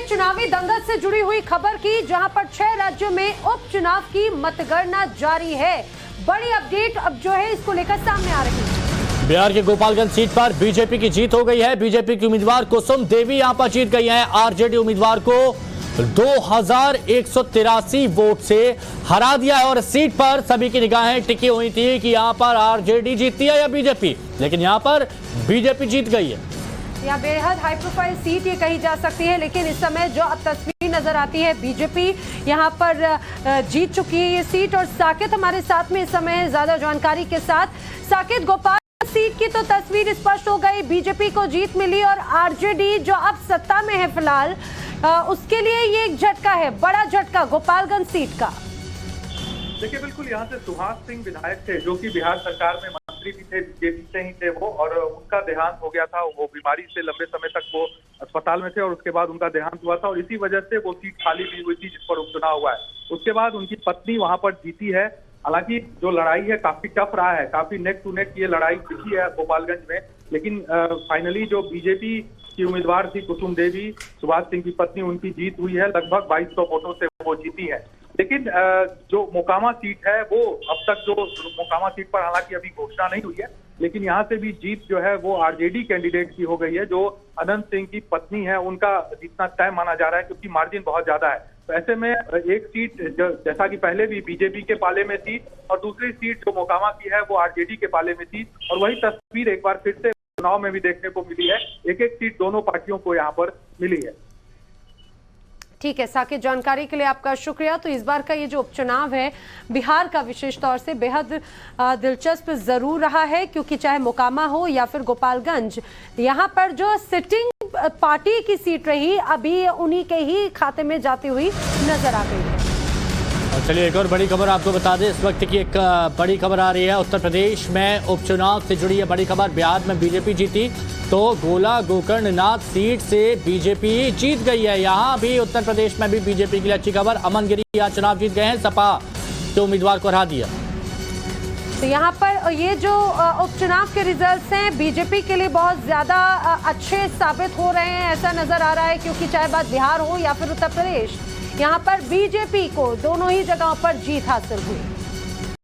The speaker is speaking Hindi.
चुनावी दंगल से जुड़ी हुई खबर की, जहां पर 6 राज्यों में उपचुनाव की मतगणना जारी है। बड़ी अपडेट अब जो है इसको लेकर सामने आ रही है। बिहार के गोपालगंज सीट पर बीजेपी की जीत हो गई है। बीजेपी की उम्मीदवार कुसुम देवी यहां पर जीत गई हैं। आरजेडी उम्मीदवार को 2183 वोट से हरा दिया है और सीट पर सभी की निगाहें टिकी हुई थी कि यहां पर आरजेडी जीतती है या बीजेपी, लेकिन यहां पर बीजेपी जीत गई है। यह बेहद हाई प्रोफाइल सीट ये कही जा सकती है, लेकिन इस समय जो अब तस्वीर नजर आती है, बीजेपी यहां पर जीत चुकी है ये सीट। और साकेत हमारे साथ में इस समय ज्यादा जानकारी के साथ। साकेत, गोपाल सीट की तो तस्वीर स्पष्ट हो गई, बीजेपी को जीत मिली और आरजेडी जो अब सत्ता में है फिलहाल, उसके लिए ये एक झटका है, बड़ा झटका गोपालगंज सीट का। देखिए, बिल्कुल यहाँ से सुहास सिंह विधायक थे जो कि बिहार सरकार में मंत्री भी थे, बीजेपी से ही थे वो, और उनका देहांत हो गया था। वो बीमारी से लंबे समय तक वो अस्पताल में थे और उसके बाद उनका देहांत हुआ था और इसी वजह से वो सीट खाली भी हुई थी जिस पर उपचुनाव हुआ है। उसके बाद उनकी पत्नी वहां पर जीती है। हालांकि जो लड़ाई है काफी टफ रहा है, काफी नेक टू नेक ये लड़ाई दिखी है गोपालगंज में, लेकिन फाइनली जो बीजेपी की उम्मीदवार थी कुसुम देवी, सुभाष सिंह की पत्नी, उनकी जीत हुई है। लगभग 2200 वोटों से वो जीती है। लेकिन जो मोकामा सीट है वो अब तक जो मोकामा सीट पर हालांकि अभी घोषणा नहीं हुई है, लेकिन यहाँ से भी जीत जो है वो आरजेडी कैंडिडेट की हो गई है। जो अनंत सिंह की पत्नी है उनका जीतना तय माना जा रहा है क्योंकि मार्जिन बहुत ज्यादा है। तो ऐसे में एक सीट जैसा कि पहले भी बीजेपी के पाले में थी और दूसरी सीट जो मोकामा की है वो आरजेडी के पाले में थी, और वही तस्वीर एक बार फिर से चुनाव में भी देखने को मिली है। एक एक सीट दोनों पार्टियों को यहाँ पर मिली है। ठीक है साकेत, जानकारी के लिए आपका शुक्रिया। तो इस बार का ये जो उपचुनाव है बिहार का विशेष तौर से बेहद दिलचस्प जरूर रहा है, क्योंकि चाहे मोकामा हो या फिर गोपालगंज, यहाँ पर जो सिटिंग पार्टी की सीट रही अभी उन्हीं के ही खाते में जाती हुई नजर आ गई है। चलिए एक और बड़ी खबर आपको बता दें। इस वक्त की एक बड़ी खबर आ रही है। उत्तर प्रदेश में उपचुनाव से जुड़ी है बड़ी खबर। बिहार में बीजेपी जीती तो गोला गोकर्णनाथ सीट से बीजेपी जीत गई है। यहाँ भी उत्तर प्रदेश में भी बीजेपी के लिए अच्छी खबर। अमन गिरी यहाँ चुनाव जीत गए हैं, सपा के उम्मीदवार को हरा दिया। तो यहाँ पर ये जो उपचुनाव के रिजल्ट्स हैं बीजेपी के लिए बहुत ज्यादा अच्छे साबित हो रहे हैं, ऐसा नजर आ रहा है, क्योंकि चाहे बात बिहार हो या फिर उत्तर प्रदेश, यहाँ पर बीजेपी को दोनों ही जगहों पर जीत हासिल हुई।